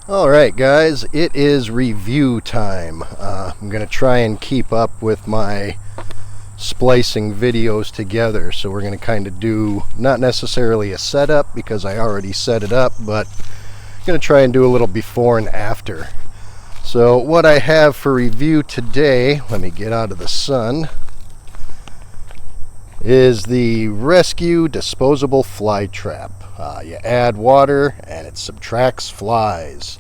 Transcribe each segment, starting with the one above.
Alright guys, it is review time. I'm going to try and keep up with my splicing videos together. So we're going to kind of do, not necessarily a setup because I already set it up, but I'm going to try and do a little before and after. So what I have for review today, let me get out of the sun, is the Rescue Disposable Fly Trap. You add water and it subtracts flies.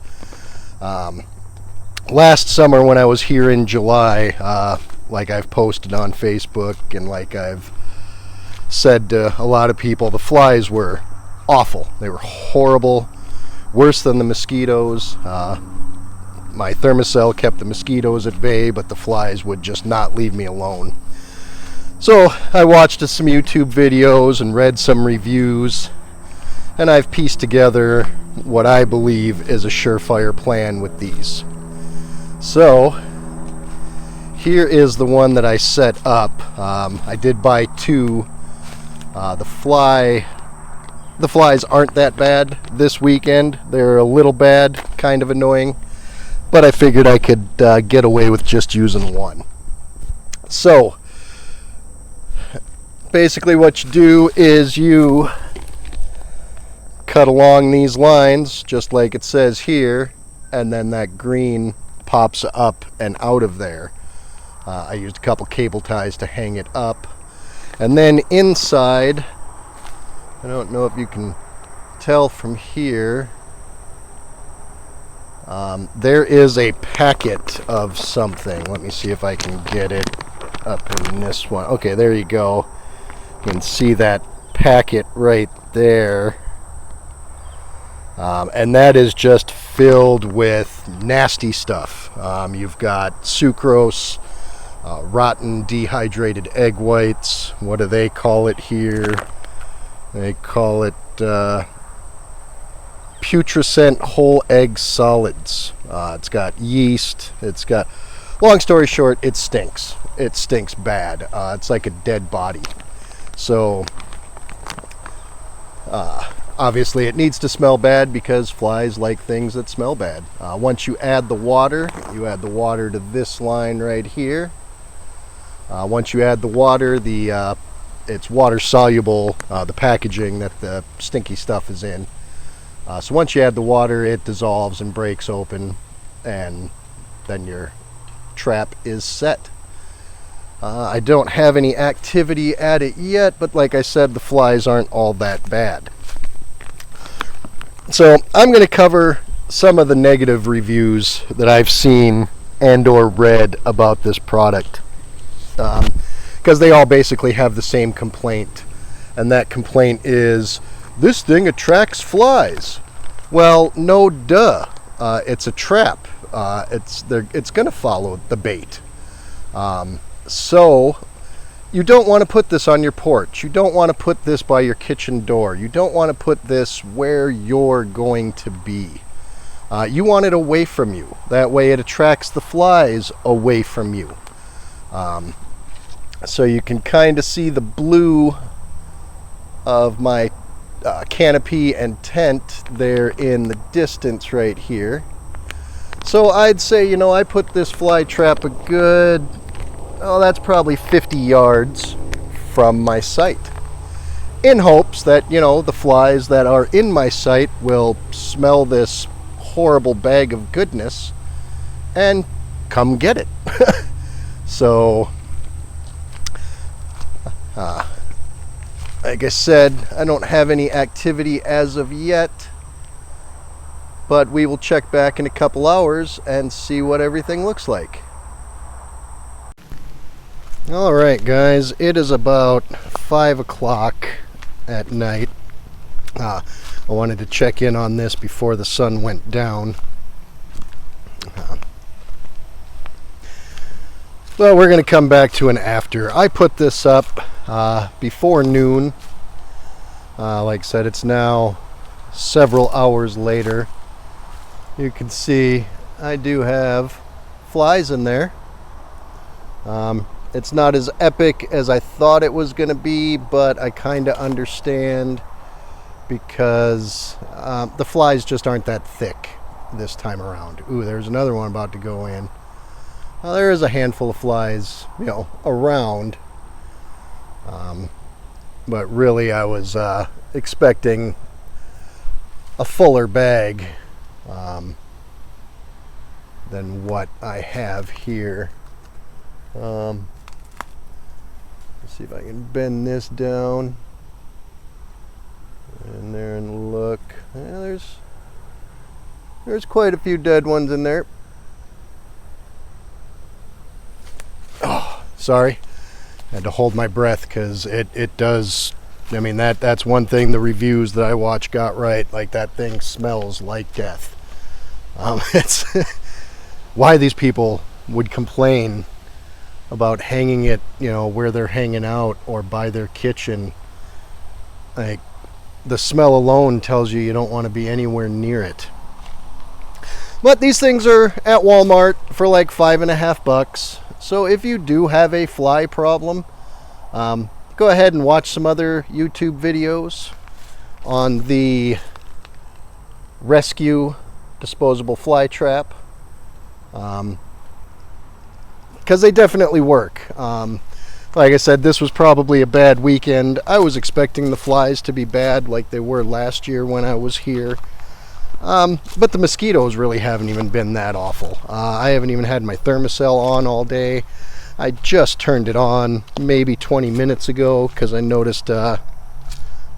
Last summer when I was here in July, like I've posted on Facebook and like I've said to a lot of people, the flies were awful. They were horrible, worse than the mosquitoes. My Thermacell kept the mosquitoes at bay, but the flies would just not leave me alone. So I watched some YouTube videos and read some reviews, and I've pieced together what I believe is a surefire plan with these. So here is the one that I set up. I did buy two. The flies aren't that bad this weekend. They're a little bad, kind of annoying, but I figured I could get away with just using one. So basically what you do is you cut along these lines just like it says here, and then that green pops up and out of there. I used a couple cable ties to hang it up, and then inside, I don't know if you can tell from here, there is a packet of something. Let me see if I can get it up in this one. Okay, there you go. You can see that packet right there. And that is just filled with nasty stuff. You've got sucrose, rotten dehydrated egg whites. What do they call it here? They call it putrescent whole egg solids. It's got yeast. It's got, long story short, it stinks. It stinks bad. It's like a dead body. So obviously it needs to smell bad because flies like things that smell bad. Once you add the water to this line right here. Once you add the water, it's water soluble, the packaging that the stinky stuff is in. So once you add the water, it dissolves and breaks open, and then your trap is set. I don't have any activity at it yet, but like I said, the flies aren't all that bad. So I'm going to cover some of the negative reviews that I've seen and or read about this product, because they all basically have the same complaint, and that complaint is, this thing attracts flies. Well, no duh. It's a trap. It's going to follow the bait. So you don't want to put this on your porch. You don't want to put this by your kitchen door. You don't want to put this where you're going to be. You want it away from you. That way it attracts the flies away from you. So you can kind of see the blue of my canopy and tent there in the distance right here. So I'd say, I put this fly trap a good, that's probably 50 yards from my site, in hopes that, the flies that are in my site will smell this horrible bag of goodness and come get it. So, like I said, I don't have any activity as of yet, but we will check back in a couple hours and see what everything looks like. Alright guys, it is about 5 o'clock at night. I wanted to check in on this before the sun went down. Well, we're going to come back to an after. I put this up before noon. Like I said, it's now several hours later. You can see I do have flies in there. It's not as epic as I thought it was going to be, but I kind of understand because the flies just aren't that thick. this time around. Ooh, there's another one about to go in. Well, there is a handful of flies, around. But really I was expecting a fuller bag than what I have here. Let's see if I can bend this down in there and look. Yeah, there's quite a few dead ones in there. Oh, sorry. I had to hold my breath because it does. I mean, that's one thing the reviews that I watch got right. Like, that thing smells like death. It's why these people would complain about hanging it, where they're hanging out or by their kitchen. Like, the smell alone tells you don't want to be anywhere near it. But these things are at Walmart for like $5.50. So if you do have a fly problem, go ahead and watch some other YouTube videos on the Rescue disposable fly trap, because they definitely work. Like I said, this was probably a bad weekend. I was expecting the flies to be bad like they were last year when I was here. But the mosquitoes really haven't even been that awful. I haven't even had my Thermacell on all day. I just turned it on maybe 20 minutes ago because I noticed the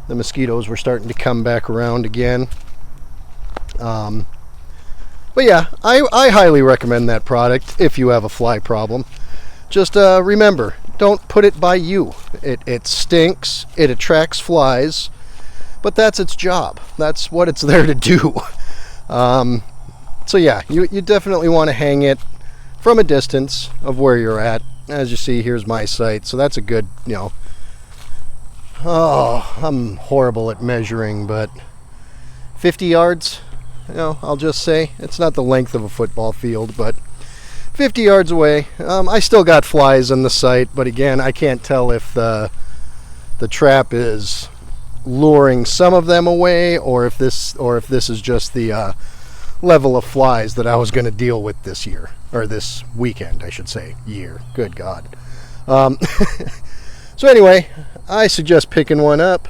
mosquitoes were starting to come back around again. But yeah, I highly recommend that product if you have a fly problem. Just remember, don't put it by you. It stinks, it attracts flies, but that's its job. That's what it's there to do. So yeah, you definitely want to hang it from a distance of where you're at. As you see, here's my site, so that's a good, oh, I'm horrible at measuring, but 50 yards, I'll just say. It's not the length of a football field, but 50 yards away. I still got flies on the site, but again, I can't tell if the trap is luring some of them away, or if this is just the level of flies that I was going to deal with this year, or this weekend, I should say. Year, good God. So anyway, I suggest picking one up,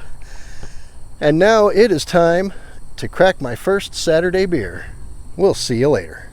and now it is time to crack my first Saturday beer. We'll see you later.